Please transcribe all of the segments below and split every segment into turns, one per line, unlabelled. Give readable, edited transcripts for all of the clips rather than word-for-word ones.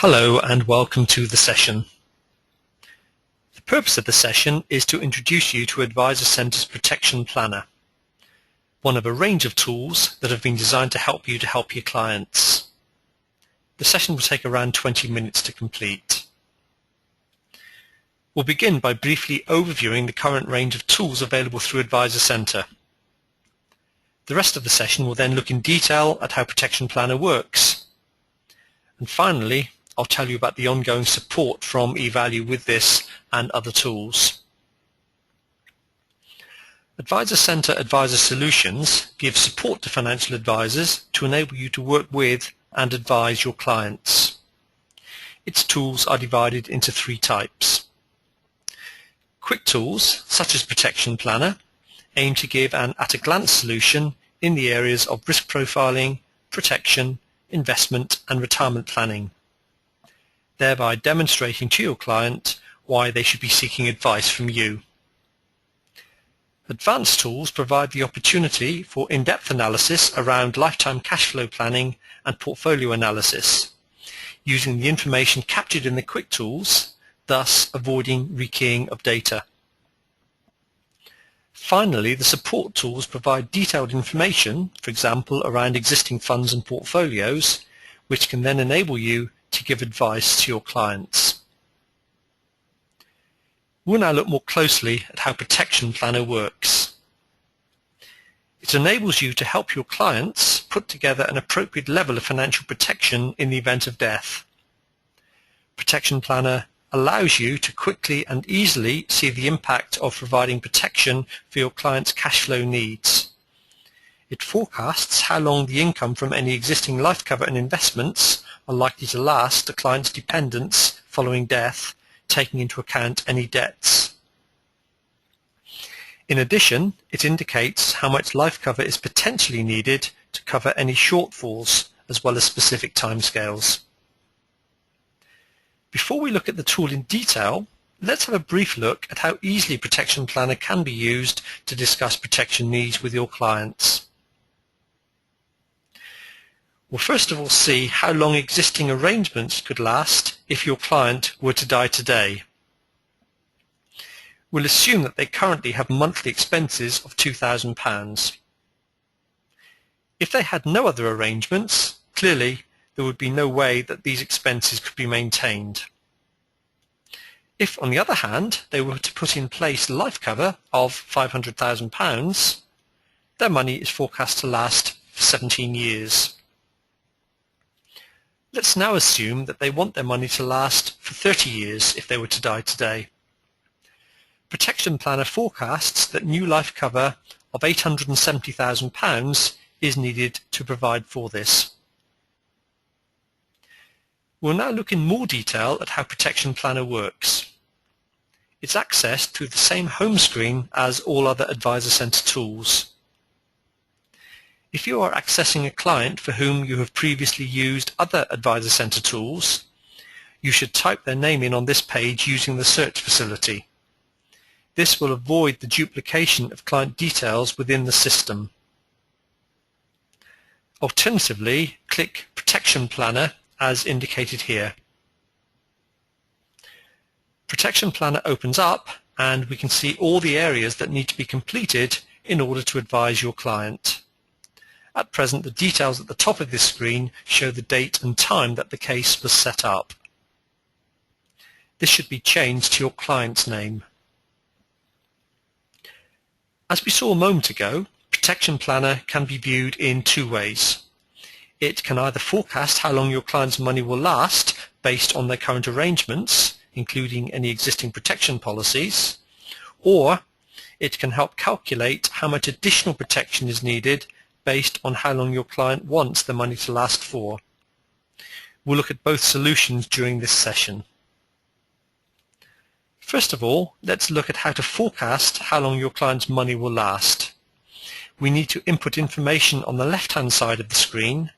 Hello and welcome to the session. The purpose of the session is to introduce you to Advisor Centre's Protection Planner, one of a range of tools that have been designed to help your clients. The session will take around 20 minutes to complete. We'll begin by briefly overviewing the current range of tools available through Advisor Centre. The rest of the session will then look in detail at how Protection Planner works. And finally, I'll tell you about the ongoing support from eValue with this and other tools. Advisor Centre Advisor Solutions gives support to financial advisors to enable you to work with and advise your clients. Its tools are divided into three types. Quick tools, such as Protection Planner, aim to give an at-a-glance solution in the areas of risk profiling, protection, investment and retirement planning, thereby demonstrating to your client why they should be seeking advice from you. Advanced tools provide the opportunity for in-depth analysis around lifetime cash flow planning and portfolio analysis, using the information captured in the quick tools, thus avoiding rekeying of data. Finally, the support tools provide detailed information, for example, around existing funds and portfolios, which can then enable you to give advice to your clients. We'll now look more closely at how Protection Planner works. It enables you to help your clients put together an appropriate level of financial protection in the event of death. Protection Planner allows you to quickly and easily see the impact of providing protection for your client's cash flow needs. It forecasts how long the income from any existing life cover and investments are likely to last the client's dependents following death, taking into account any debts. In addition, it indicates how much life cover is potentially needed to cover any shortfalls, as well as specific timescales. Before we look at the tool in detail, let's have a brief look at how easily Protection Planner can be used to discuss protection needs with your clients. We'll first of all see how long existing arrangements could last if your client were to die today. We'll assume that they currently have monthly expenses of £2,000. If they had no other arrangements, clearly there would be no way that these expenses could be maintained. If, on the other hand, they were to put in place life cover of £500,000, their money is forecast to last for 17 years. Let's now assume that they want their money to last for 30 years if they were to die today. Protection Planner forecasts that new life cover of £870,000 is needed to provide for this. We'll now look in more detail at how Protection Planner works. It's accessed through the same home screen as all other Advisor Centre tools. If you are accessing a client for whom you have previously used other Advisor Centre tools, you should type their name in on this page using the search facility. This will avoid the duplication of client details within the system. Alternatively, click Protection Planner as indicated here. Protection Planner opens up and we can see all the areas that need to be completed in order to advise your client. At present, the details at the top of this screen show the date and time that the case was set up. This should be changed to your client's name. As we saw a moment ago, Protection Planner can be viewed in two ways. It can either forecast how long your client's money will last based on their current arrangements, including any existing protection policies, or it can help calculate how much additional protection is needed based on how long your client wants the money to last for. We'll look at both solutions during this session. First of all, let's look at how to forecast how long your client's money will last. We need to input information on the left-hand side of the screen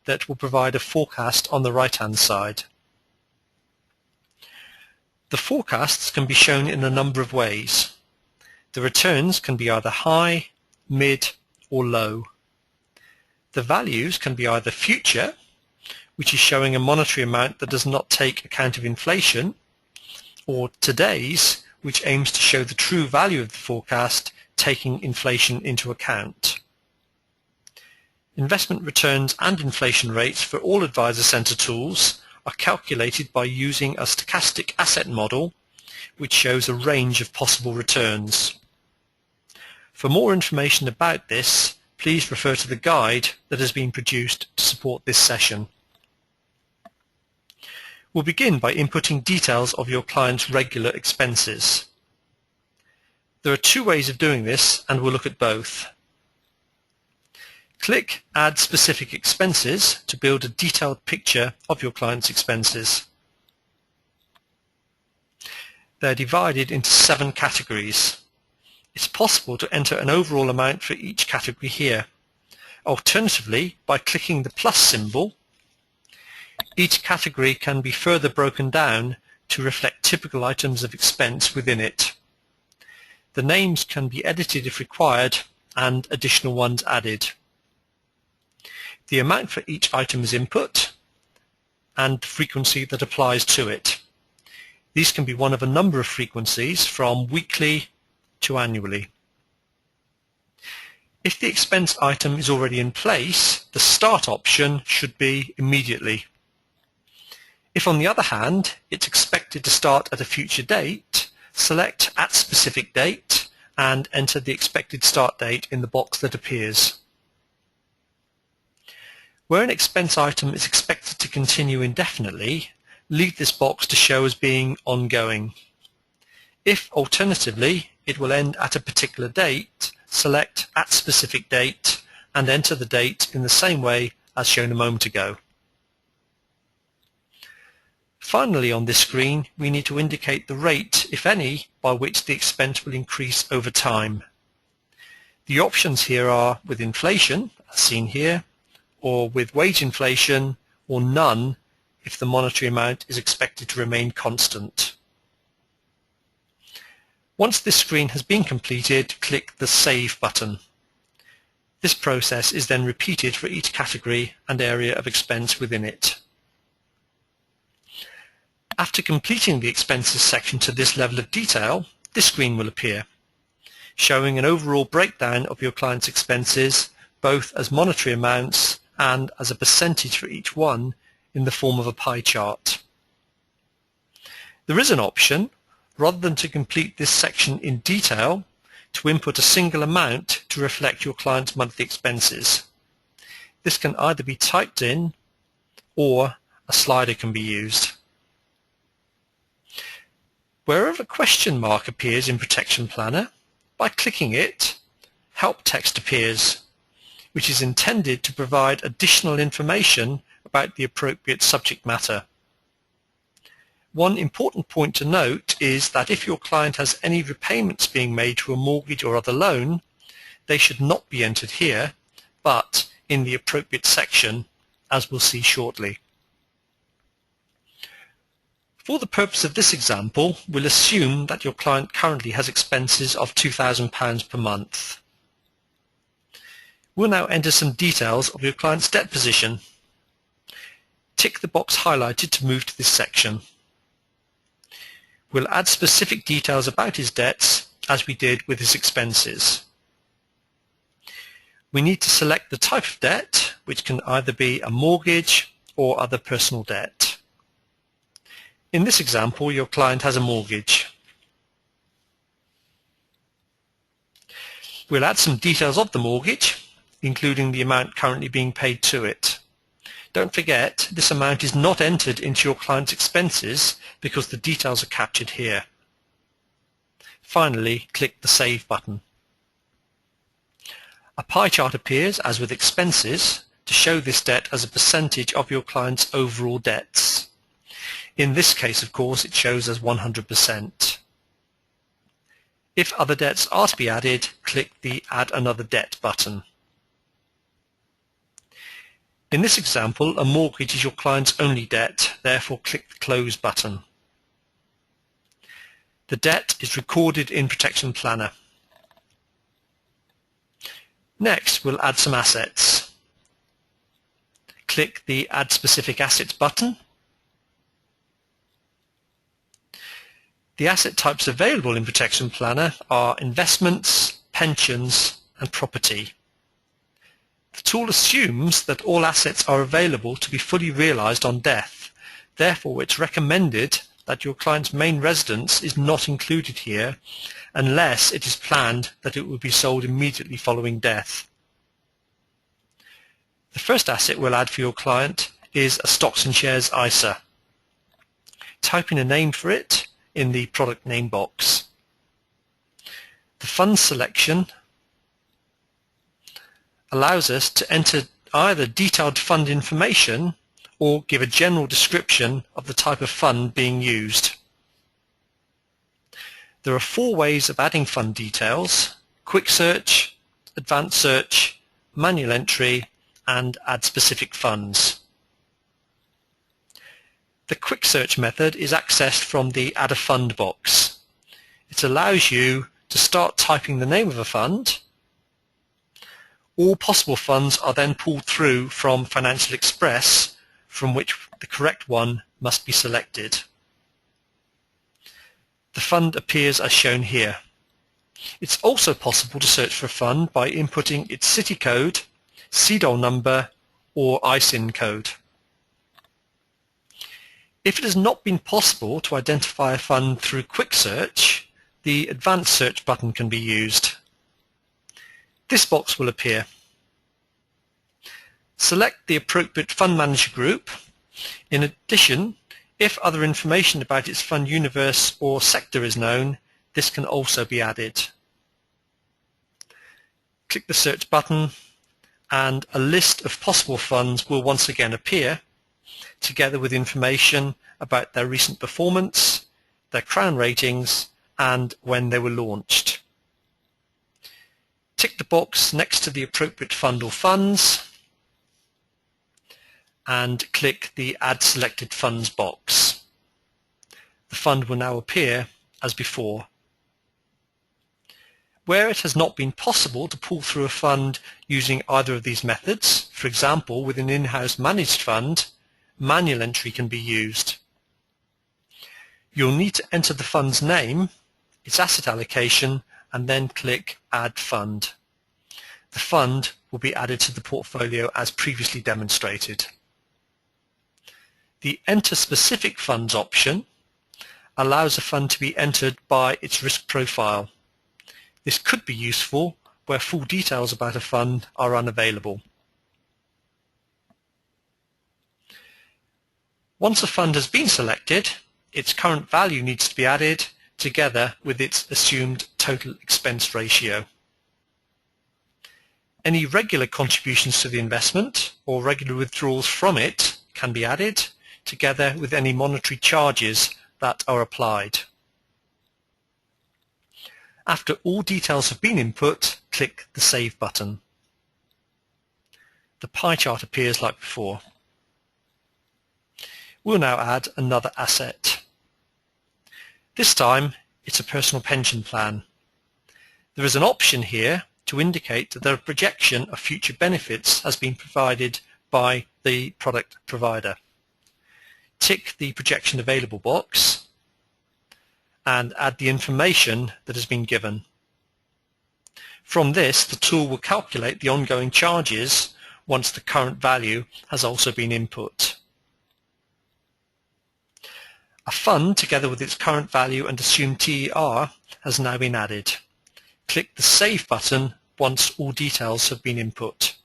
that will provide a forecast on the right-hand side. The forecasts can be shown in a number of ways. The returns can be either high, mid, or low. The values can be either future, which is showing a monetary amount that does not take account of inflation, or today's, which aims to show the true value of the forecast taking inflation into account. Investment returns and inflation rates for all Advisor Centre tools are calculated by using a stochastic asset model which shows a range of possible returns. For more information about this, please refer to the guide that has been produced to support this session. We'll begin by inputting details of your client's regular expenses. There are two ways of doing this, and we'll look at both. Click Add Specific Expenses to build a detailed picture of your client's expenses. They're divided into 7 categories. It's possible to enter an overall amount for each category here. Alternatively, by clicking the plus symbol, each category can be further broken down to reflect typical items of expense within it. The names can be edited if required and additional ones added. The amount for each item is input and the frequency that applies to it. These can be one of a number of frequencies from weekly to annually. If the expense item is already in place, the start option should be immediately. If on the other hand it's expected to start at a future date, select at specific date and enter the expected start date in the box that appears. Where an expense item is expected to continue indefinitely, leave this box to show as being ongoing. If alternatively it will end at a particular date, select at specific date and enter the date in the same way as shown a moment ago. Finally, on this screen, we need to indicate the rate, if any, by which the expense will increase over time. The options here are with inflation, as seen here, or with wage inflation, or none if the monetary amount is expected to remain constant. Once this screen has been completed, click the Save button. This process is then repeated for each category and area of expense within it. After completing the expenses section to this level of detail, this screen will appear, showing an overall breakdown of your client's expenses, both as monetary amounts and as a percentage for each one in the form of a pie chart. There is an option, rather than to complete this section in detail, to input a single amount to reflect your client's monthly expenses. This can either be typed in or a slider can be used. Wherever a question mark appears in Protection Planner, by clicking it, help text appears, which is intended to provide additional information about the appropriate subject matter. One important point to note is that if your client has any repayments being made to a mortgage or other loan, they should not be entered here, but in the appropriate section, as we'll see shortly. For the purpose of this example, we'll assume that your client currently has expenses of £2,000 per month. We'll now enter some details of your client's debt position. Tick the box highlighted to move to this section. We'll add specific details about his debts as we did with his expenses. We need to select the type of debt, which can either be a mortgage or other personal debt. In this example, your client has a mortgage. We'll add some details of the mortgage, including the amount currently being paid to it. Don't forget, this amount is not entered into your client's expenses because the details are captured here. Finally, click the Save button. A pie chart appears, as with expenses, to show this debt as a percentage of your client's overall debts. In this case, of course, it shows as 100%. If other debts are to be added, click the Add Another Debt button. In this example, a mortgage is your client's only debt, therefore click the Close button. The debt is recorded in Protection Planner. Next, we'll add some assets. click the Add Specific Assets button. The asset types available in Protection Planner are investments, pensions, and property. The tool assumes that all assets are available to be fully realized on death. Therefore, it's recommended that your client's main residence is not included here unless it is planned that it will be sold immediately following death. The first asset we'll add for your client is a Stocks and Shares ISA. Type in a name for it in the product name box. The fund selection allows us to enter either detailed fund information or give a general description of the type of fund being used. There are 4 ways of adding fund details: quick search, advanced search, manual entry, and add specific funds. The quick search method is accessed from the Add a Fund box. It allows you to start typing the name of a fund. All possible funds are then pulled through from Financial Express, from which the correct one must be selected. The fund appears as shown here. It's also possible to search for a fund by inputting its city code, CDOL number, or ISIN code. If it has not been possible to identify a fund through quick search, the advanced search button can be used. This box will appear. Select the appropriate fund manager group. In addition, if other information about its fund universe or sector is known, this can also be added. Click the search button and a list of possible funds will once again appear, together with information about their recent performance, their Crown ratings, and when they were launched. Tick the box next to the appropriate fund or funds and click the Add Selected Funds box. The fund will now appear as before. Where it has not been possible to pull through a fund using either of these methods, for example with an in-house managed fund, manual entry can be used. You'll need to enter the fund's name, its asset allocation, and then click Add Fund. The fund will be added to the portfolio as previously demonstrated. The Enter Specific Funds option allows a fund to be entered by its risk profile. This could be useful where full details about a fund are unavailable. Once a fund has been selected, its current value needs to be added together with its assumed total expense ratio. Any regular contributions to the investment or regular withdrawals from it can be added, together with any monetary charges that are applied. After all details have been input, click the Save button. The pie chart appears like before. We'll now add another asset. This time it's a personal pension plan. There is an option here to indicate that a projection of future benefits has been provided by the product provider. Tick the Projection Available box and add the information that has been given. From this, the tool will calculate the ongoing charges once the current value has also been input. A fund, together with its current value and assumed TER, has now been added. Click the Save button once all details have been input.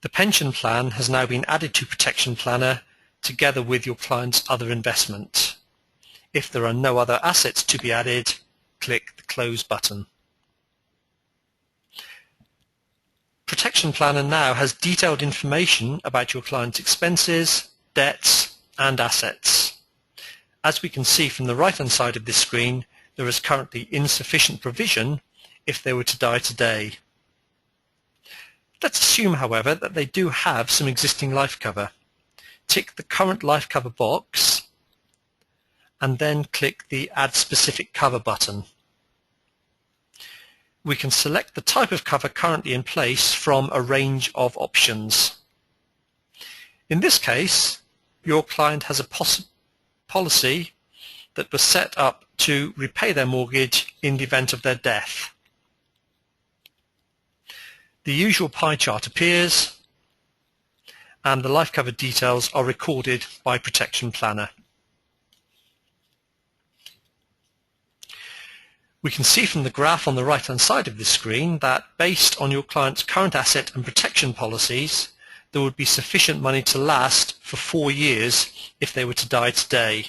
The pension plan has now been added to Protection Planner together with your client's other investment. If there are no other assets to be added, click the Close button. Protection Planner now has detailed information about your client's expenses, debts, and assets. As we can see from the right-hand side of this screen, there is currently insufficient provision if they were to die today. Let's assume, however, that they do have some existing life cover. Tick the Current Life Cover box and then click the Add Specific Cover button. we can select the type of cover currently in place from a range of options. In this case, your client has a policy that was set up to repay their mortgage in the event of their death. The usual pie chart appears, and the life cover details are recorded by Protection Planner. We can see from the graph on the right-hand side of this screen that based on your client's current asset and protection policies, there would be sufficient money to last for 4 years if they were to die today.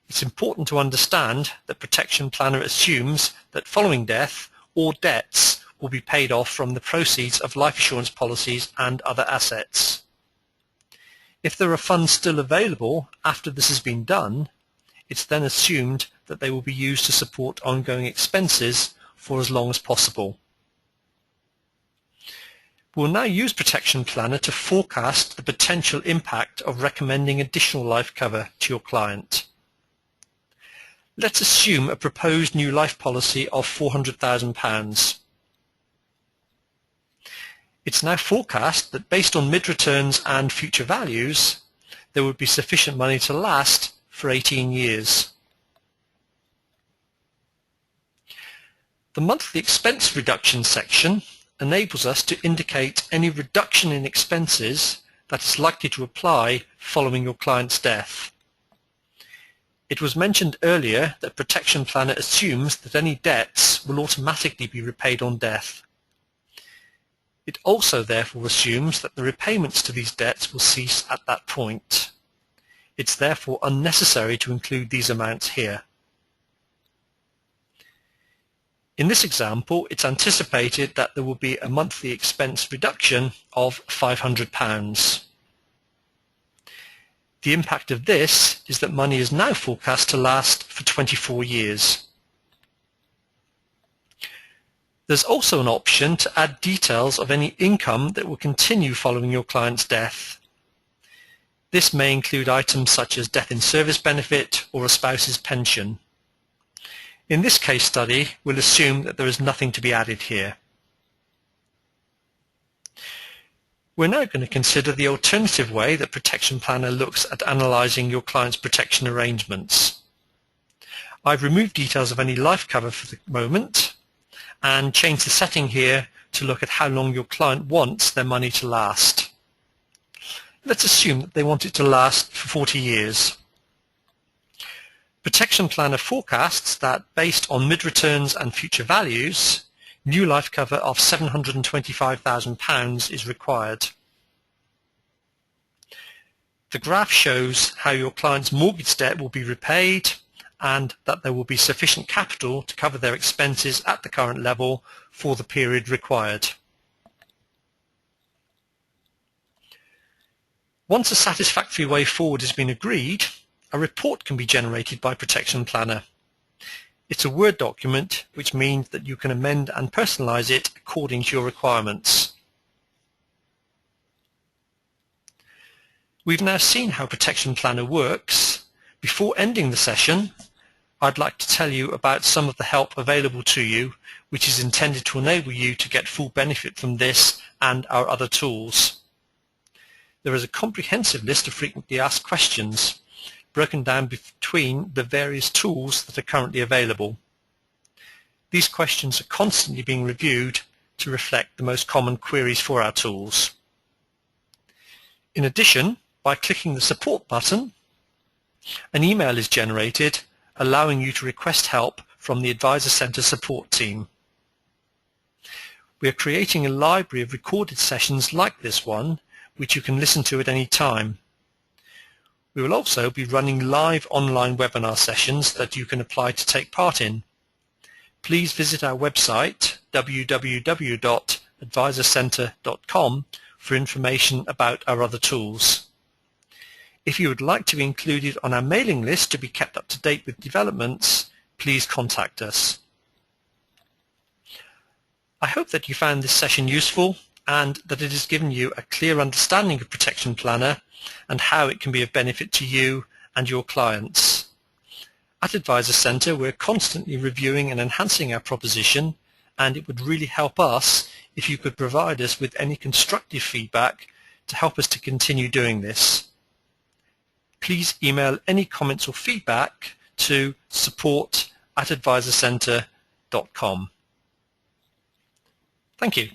It's important to understand that Protection Planner assumes that following death, all debts will be paid off from the proceeds of life assurance policies and other assets. If there are funds still available after this has been done, it's then assumed that they will be used to support ongoing expenses for as long as possible. We'll now use Protection Planner to forecast the potential impact of recommending additional life cover to your client. Let's assume a proposed new life policy of £400,000. It's now forecast that based on mid-returns and future values, there would be sufficient money to last for 18 years. The monthly expense reduction section enables us to indicate any reduction in expenses that is likely to apply following your client's death. It was mentioned earlier that Protection Planner assumes that any debts will automatically be repaid on death. It also therefore assumes that the repayments to these debts will cease at that point. It's therefore unnecessary to include these amounts here. In this example, it's anticipated that there will be a monthly expense reduction of £500. The impact of this is that money is now forecast to last for 24 years. There's also an option to add details of any income that will continue following your client's death. This may include items such as death in service benefit or a spouse's pension. In this case study, we'll assume that there is nothing to be added here. We're now going to consider the alternative way that Protection Planner looks at analysing your client's protection arrangements. I've removed details of any life cover for the moment and changed the setting here to look at how long your client wants their money to last. Let's assume that they want it to last for 40 years. Protection Planner forecasts that based on mid-returns and future values, new life cover of £725,000 is required. The graph shows how your client's mortgage debt will be repaid and that there will be sufficient capital to cover their expenses at the current level for the period required. Once a satisfactory way forward has been agreed, a report can be generated by Protection Planner. It's a Word document, which means that you can amend and personalize it according to your requirements. We've now seen how Protection Planner works. Before ending the session, I'd like to tell you about some of the help available to you, which is intended to enable you to get full benefit from this and our other tools. There is a comprehensive list of frequently asked questions, broken down between the various tools that are currently available. These questions are constantly being reviewed to reflect the most common queries for our tools. In addition, by clicking the support button, an email is generated allowing you to request help from the Advisor Centre support team. We are creating a library of recorded sessions like this one, which you can listen to at any time. We will also be running live online webinar sessions that you can apply to take part in. Please visit our website www.advisorcentre.com for information about our other tools. If you would like to be included on our mailing list to be kept up to date with developments, please contact us. I hope that you found this session useful and that it has given you a clear understanding of Protection Planner and how it can be of benefit to you and your clients. At Advisor Centre, we're constantly reviewing and enhancing our proposition and it would really help us if you could provide us with any constructive feedback to help us to continue doing this. Please email any comments or feedback to support@advisorcentre.com. Thank you.